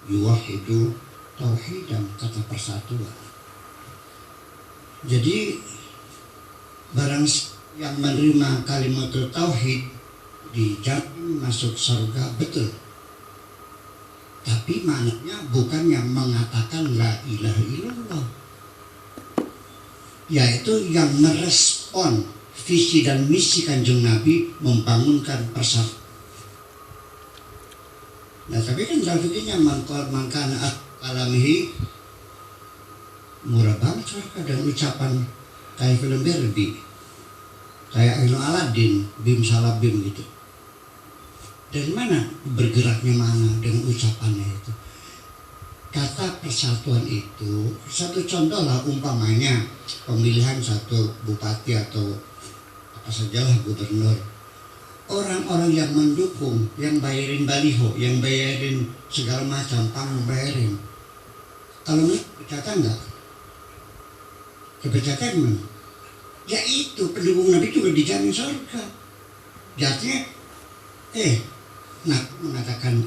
yuwahidu tauhidan, kata persatuan. Jadi barang yang menerima kalimat tauhid dijamin masuk surga, betul. Tapi maknanya bukan yang mengatakan la ilaha illallah, yaitu yang merespon visi dan misi Kanjeng Nabi membangunkan persatuan. Nah tapi kan dalam fikirnya mangkana alamihi murah banget surga, dan ucapan kayak film Barbie, kayak film Aladdin, bim salah bim gitu. Dari mana bergeraknya mana dengan ucapannya itu? Kata persatuan itu, satu contoh lah umpamanya pemilihan satu bupati atau apa sajalah, gubernur. Orang-orang yang mendukung, yang bayarin baliho, yang bayarin segala macam, bayarin. Kalau kebercatan enggak? Kebercatan mana? Ya itu, pendukung Nabi juga dijamin surga. Jadinya, mengatakan,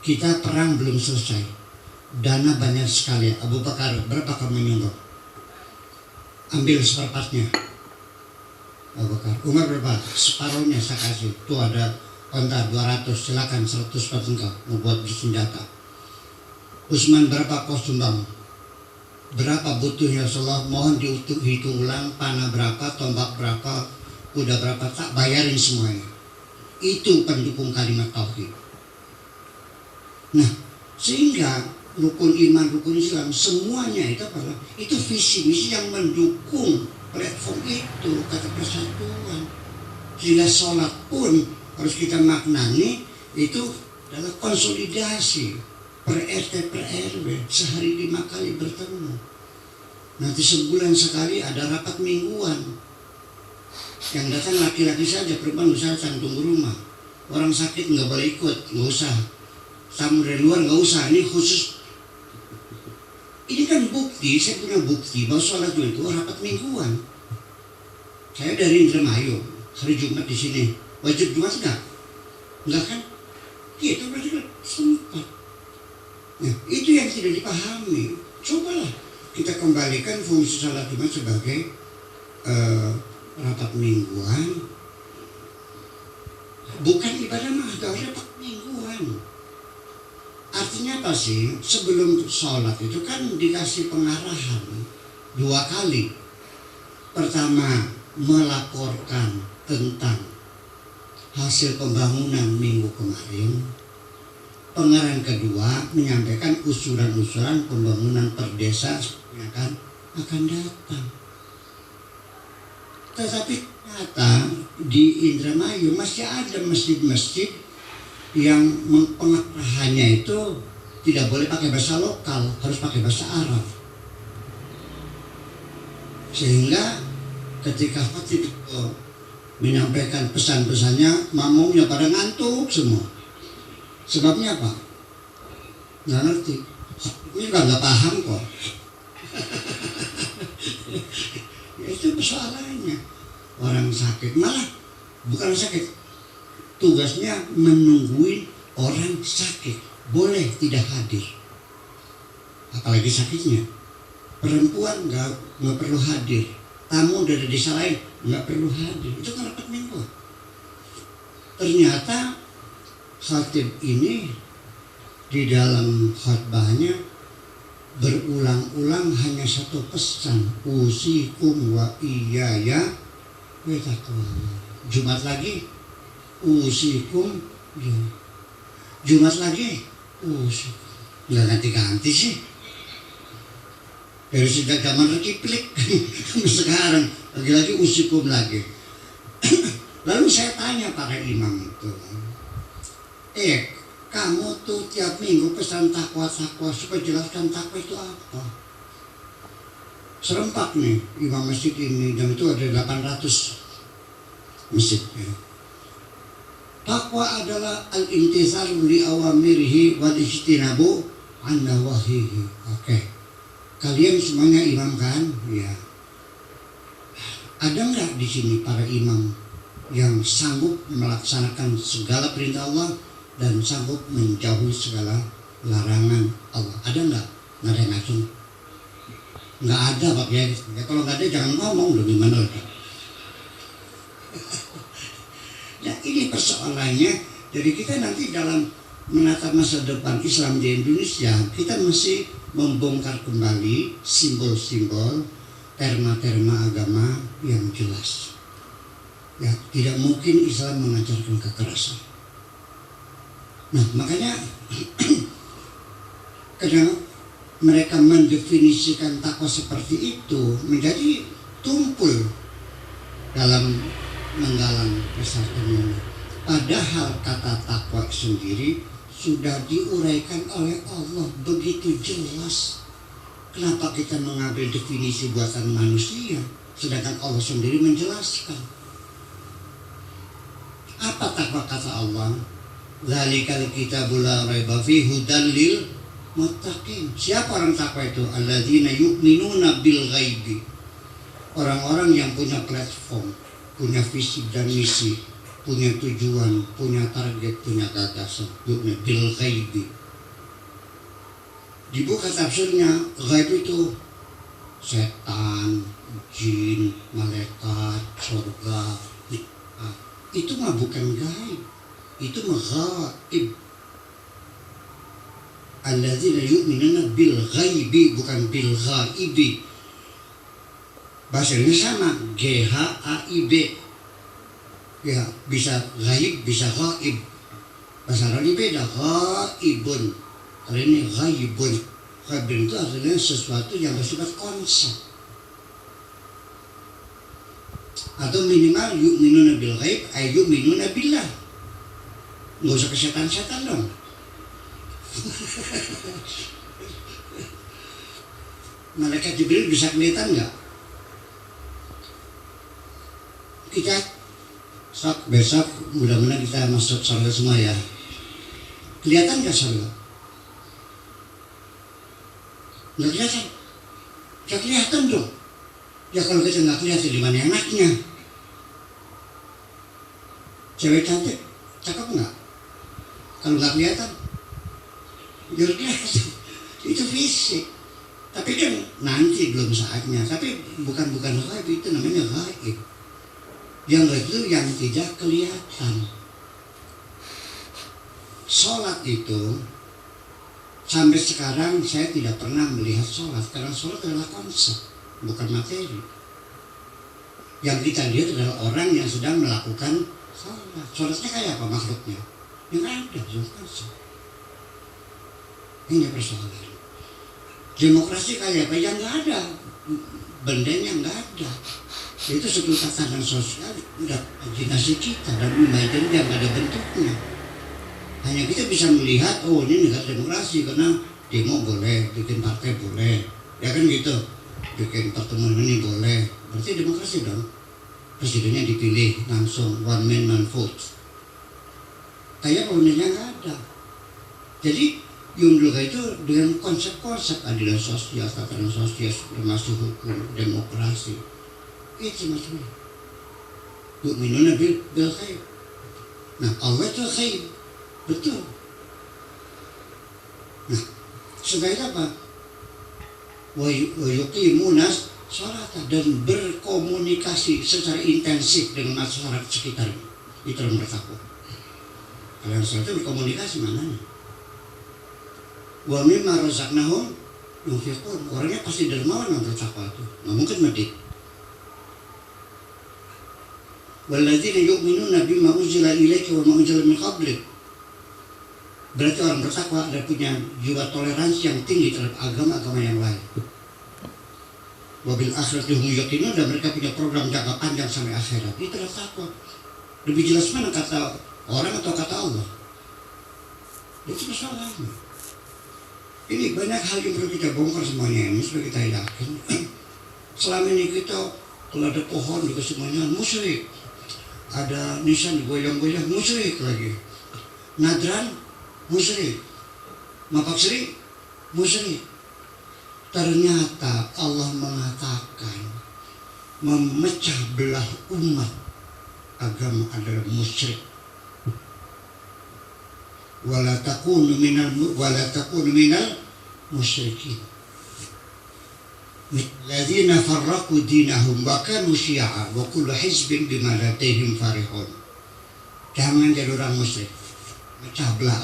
kita perang belum selesai, dana banyak sekali. Abu Bakar, berapa kamu nyumbang? Ambil seperempatnya. Abu Bakar. Umar berapa? Separuhnya saya kasih. Tuh ada kontak 200, silakan 100% kau mau buat senjata. Utsman, berapa kau sumbang? Berapa butuhnya Rasulullah? Mohon dihitung ulang, panah berapa, tombak berapa, kuda berapa, tak bayarin semuanya. Itu pendukung kalimat tauhid. Nah, sehingga rukun iman, rukun Islam, semuanya itu apa? Itu visi misi yang mendukung platform itu, kata persatuan. Sehingga sholat pun harus kita maknani itu adalah konsolidasi per RT per RW, sehari 5 kali bertemu. Nanti sebulan sekali ada rapat mingguan. Yang datang laki-laki saja, perempuan usah tunggu rumah. Orang sakit nggak boleh ikut, nggak usah. Tamu dari luar nggak usah. Ini khusus. Ini kan bukti, saya punya bukti bahwa sholat itu rapat mingguan. Saya dari Indramayu, hari Jumat di sini. Wajib Jumat enggak? Enggak kan? Itu berarti sempat. Nah, itu yang tidak dipahami. Cobalah kita kembalikan fungsi sholat Jumat sebagai rapat mingguan, bukan ibadah mahdoh, rapat mingguan. Artinya apa sih? Sebelum sholat itu kan dikasih pengarahan 2 kali. Pertama, melaporkan tentang hasil pembangunan minggu kemarin. Pengarahan kedua, menyampaikan usulan-usulan pembangunan per desa yang akan datang. Tetapi ternyata di Indramayu masih ada masjid-masjid yang pengarahannya itu tidak boleh pakai bahasa lokal, harus pakai bahasa Arab. Sehingga ketika khatib itu menyampaikan pesan-pesannya, makmumnya pada ngantuk semua. Sebabnya apa? Nggak ngerti. Ini nggak paham kok. Itu persoalannya. Orang sakit, malah bukan sakit, tugasnya menungguin orang sakit, boleh tidak hadir, apalagi sakitnya. Perempuan nggak perlu hadir, tamu dari desa lain nggak perlu hadir. Itu kan rapat minggu. Ternyata khatib ini di dalam khutbahnya berulang-ulang hanya satu pesan, usikum wa iyaya wetaqwa. Jumat lagi usikum, Jumat lagi usikum. Nggak ganti-ganti sih. Dari sejak zaman Rekiplik sekarang lagi-lagi usikum lagi. Lalu saya tanya para imam itu, kamu tuh tiap minggu pesan takwa supaya jelaskan takwa itu apa? Serempak nih imam masjid ini, dan itu ada 800 masjid. Takwa adalah al-imtithalu li awamirihi wal ijtinabu an nawahihi. Oke. Kalian semuanya imam kan? Ya. Ada nggak di sini para imam yang sanggup melaksanakan segala perintah Allah dan sanggup menjauhi segala larangan Allah. Ada nggak? Nggak ada yang ngatur. Nggak ada Pak ya. Ya kalau nggak ada jangan ngomong loh, gimana lagi. Nah ini persoalannya. Jadi kita nanti dalam menatap masa depan Islam di Indonesia, kita mesti membongkar kembali simbol-simbol, terma-terma agama yang jelas. Ya, tidak mungkin Islam mengajarkan kekerasan. Nah, makanya kadang mereka mendefinisikan takwa seperti itu menjadi tumpul dalam menggalang kesatuan. Padahal kata takwa sendiri sudah diuraikan oleh Allah begitu jelas. Kenapa kita mengambil definisi buatan manusia, sedangkan Allah sendiri menjelaskan? Apa takwa kata Allah? Dzalikal kitabul la raiba fihi hudal lil muttaqin. Siapa orang takwa itu? Alladzina yu'minuna bil ghaibi. Orang-orang yang punya platform, punya visi dan misi, punya tujuan, punya target, punya gagasan. Yu'minu bil ghaibi. Dibuka tafsirnya, ghaib itu setan, jin, malaikat, surga. Itu mah bukan gaib, itu mah ghaib. Alladzina yu'minuna bil ghaibi, bukan bil ghaibi. Bahasanya sama, G-H-A-I-B. Ya, bisa ghaib, bisa ghaib. Bahasa Arabnya beda, ghaibun. Kalau ini ghaibun. Ghaibun itu artinya sesuatu yang bersifat konsep. Atau minimal yu'minuna bil ghaib ay yu'minuna billah. Nggak usah kesetan-setan dong. Malaikat Jibril bisa kelihatan nggak? Kita besok mudah-mudahan kita masuk surga semua ya. Kelihatan nggak surga? Nggak kelihatan. Nggak kelihatan dong. Ya kalau kita nggak kelihatan di mana enaknya? Cewek cantik, cakep nggak? Kalau nggak kelihatan, ya kelihatan. Itu fisik. Tapi kan nanti belum saatnya. Tapi bukan ghaib, itu namanya ghaib. Yang itu yang tidak kelihatan. Sholat itu sampai sekarang saya tidak pernah melihat sholat, karena sholat adalah konsep, bukan materi. Yang kita lihat adalah orang yang sedang melakukan sholat. Sholatnya kayak apa makhluknya? Yang ada, yang konsep. Ini persoalan. Demokrasi kayak apa? Yang nggak ada, bendanya nggak ada. Itu satu tatanan sosial, udah imajinasi kita dan imajinasi yang ada bentuknya. Hanya kita bisa melihat, oh ini negara demokrasi karena demo boleh, bikin partai boleh, ya kan gitu, bikin pertemuan ini boleh, berarti demokrasi dong. Presidennya dipilih langsung, one man one vote. Kayak pemilihannya nggak ada. Jadi Yundluka itu dengan konsep-konsep keadilan sosial, tatanan sosial, termasuk hukum, demokrasi. Itu maksudnya. Yu'minuna bil ghaib. Nah, Allah itu ghaib. Betul. Nah, sebagai apa? Wa yuqimuna shalah dan berkomunikasi secara intensif dengan masyarakat sekitar. Itu yang bertakwa. Kalian itu berkomunikasi mananya? Wa mimma razaqnahum yunfiqun. Orangnya pasti dermawan yang bertakwa itu. Nggak mungkin medit. Walladzina yu'minuna bima unzila ilaika wa ma unzila min qablik. Berarti orang bertakwa ada punya jiwa toleransi yang tinggi terhadap agama-agama yang lain. Wa bil akhirati hum yuqinun, dan mereka punya program jangka panjang sampai akhirat. Itu adalah takwa. Lebih jelas mana kata orang atau kata Allah? Itu masalahnya. Ini banyak hal yang perlu kita bongkar semuanya ini supaya kita yakin. Selama ini kita kalau ada pohon juga semuanya musyrik, ada nisan digoyang-goyang musyrik lagi, nadran musyrik, mapak seri musyrik. Ternyata Allah mengatakan memecah belah umat agama adalah musyrik. wala takunu minal musyrikin. Alladzina farraqu dinahum wa kanu syi'a wa kullu hizbin bima ladaihim farihun. Jangan jadi orang musyrik, mecah belah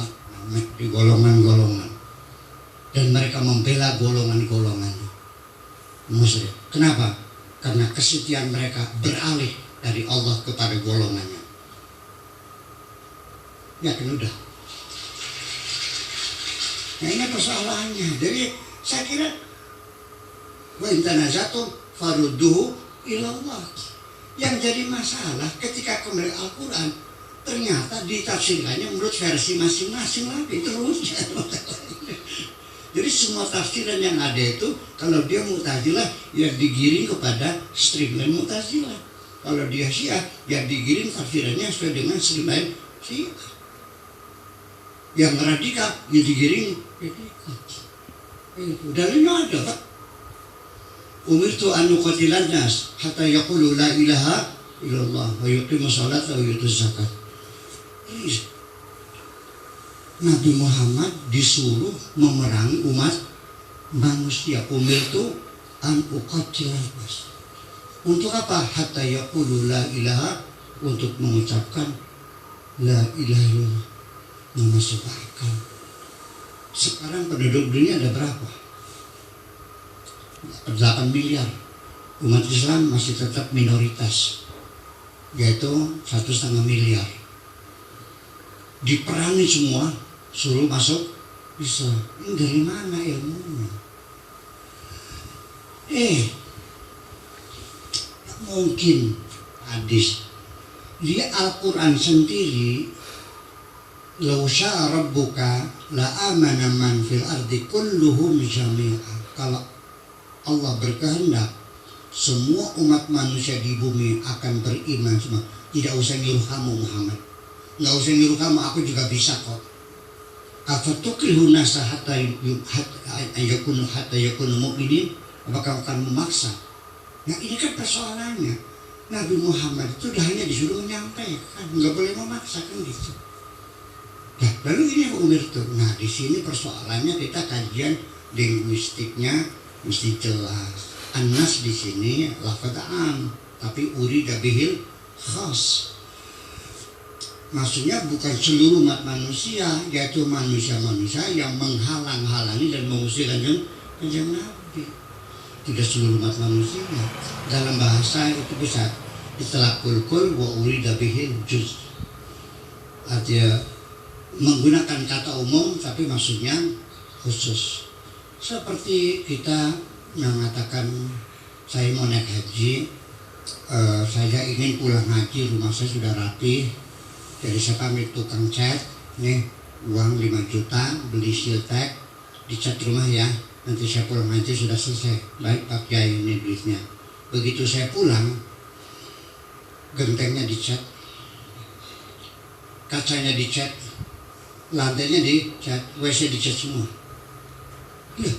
di golongan-golongan, dan mereka membela golongan-golongan musyrik. Kenapa? Karena kesetiaan mereka beralih dari Allah kepada golongannya. Ya kan udah. Nah ini persoalannya. Jadi saya kira wa in tanazatum farudduhu ila Allah. Yang jadi masalah ketika kembali Al-Quran, ternyata ditafsirkannya menurut versi masing-masing lagi terus. Jadi semua tafsiran yang ada itu, kalau dia Mu'tazilah ya digiring kepada streamline Mu'tazilah. Kalau dia Syiah ya digiring tafsirannya sesuai dengan streamline Syiah. Yang radikal ya digiring radikal. Itu dalilnya ada, Pak. Umirtu an nuqatilan nas hatta yaqulu la ilaha illallah wa yuqimu sholata wa yutu zakat. Nabi Muhammad disuruh memerangi umat manusia. Umirtu an uqatilan nas. Untuk apa? Hatta yaqulu la ilaha, untuk mengucapkan la ilaha illallah. Masuk akal. Sekarang penduduk dunia ada berapa? 8 miliar. Umat Islam masih tetap minoritas, yaitu 1,5 miliar. Diperangi semua, suruh masuk bisa. Ini dari mana ilmunya? Mungkin hadis di Al-Quran sendiri, "Lau syaa rabbuka la amana man fil ardi kulluhum jami'an." Kalau Allah berkehendak, semua umat manusia di bumi akan beriman semua. Tidak usah nyuruh kamu Muhammad, nggak usah nyuruh kamu, aku juga bisa kok. Afatukrihu nasa hatta yakunu mu'minin. Apakah akan memaksa? Nah ini kan persoalannya. Nabi Muhammad itu hanya disuruh menyampaikan, nggak boleh memaksa kan gitu. Nah, lalu ini yang umir tuh. Nah di sini persoalannya kita kajian linguistiknya mesti jelas. An-nas di sini lafadz am, tapi urida bihil khas. Maksudnya bukan seluruh umat manusia, yaitu manusia-manusia yang menghalang-halangi dan mengusir kanjeng Nabi. Tidak seluruh umat manusia. Dalam bahasa itu bisa istilah kul wa urida bihil juz. Artinya menggunakan kata umum tapi maksudnya khusus. Seperti kita mengatakan saya mau naik haji, saya ingin pulang haji, rumah saya sudah rapi, jadi saya pamit tukang cat, nih uang 5 juta, beli siltek, dicat rumah ya, nanti saya pulang haji sudah selesai. Baik Pak Kiai, ini duitnya. Begitu saya pulang, gentengnya dicat, kacanya dicat, lantainya dicat, WC dicat semua. Iya,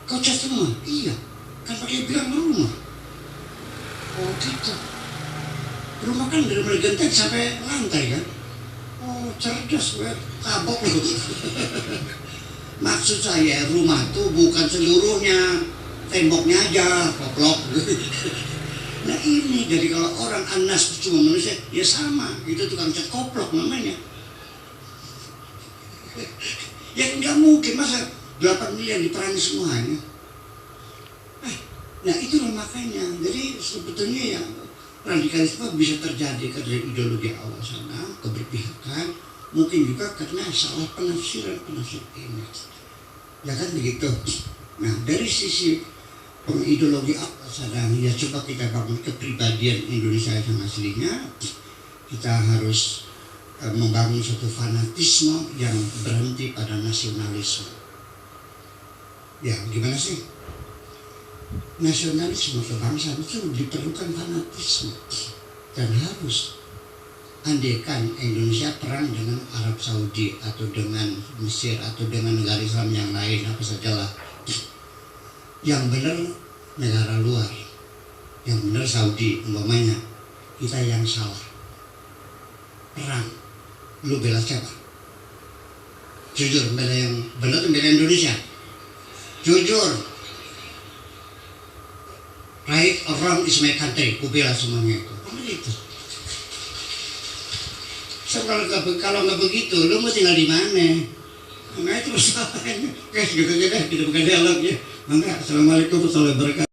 kau cat semua? Iya, kan pakai bilang rumah. Oh gitu. Rumah kan dari mulai genteng sampai lantai kan? Oh cerdas gue, tabok loh. Maksud saya rumah tuh bukan seluruhnya, temboknya aja, koplok. Nah ini, jadi kalau orang anas cuma manusia, ya sama, itu tukang cat koplok namanya. Ya nggak mungkin, masa 8 miliar diperangi semuanya. Nah itulah makanya. Jadi sebetulnya ya radikalisme bisa terjadi karena ideologi awal sana, keberpihakan, mungkin juga karena salah penafsiran ini. Ya kan begitu. Nah dari sisi ideologi awal sana, ya coba kita bangun kepribadian Indonesia yang aslinya. Kita harus membangun suatu fanatisme yang berhenti pada nasionalisme. Ya gimana sih? Nasionalisme kebangsaan itu diperlukan fanatisme. Dan harus, andaikan Indonesia perang dengan Arab Saudi atau dengan Mesir atau dengan negara Islam yang lain, apa sajalah, yang benar negara luar, yang benar Saudi umpamanya, kita yang salah. Perang, lu bela siapa? Jujur, bela yang benar, bela Indonesia. Jujur. Right or wrong is my country. Kubela semuanya itu. Apa itu? So, kalau nggak begitu, lu mau tinggal di mana? Nah itu masalahnya. Guys, gitu bukan dialog ya. Maka, assalamualaikum warahmatullahi wabarakatuh.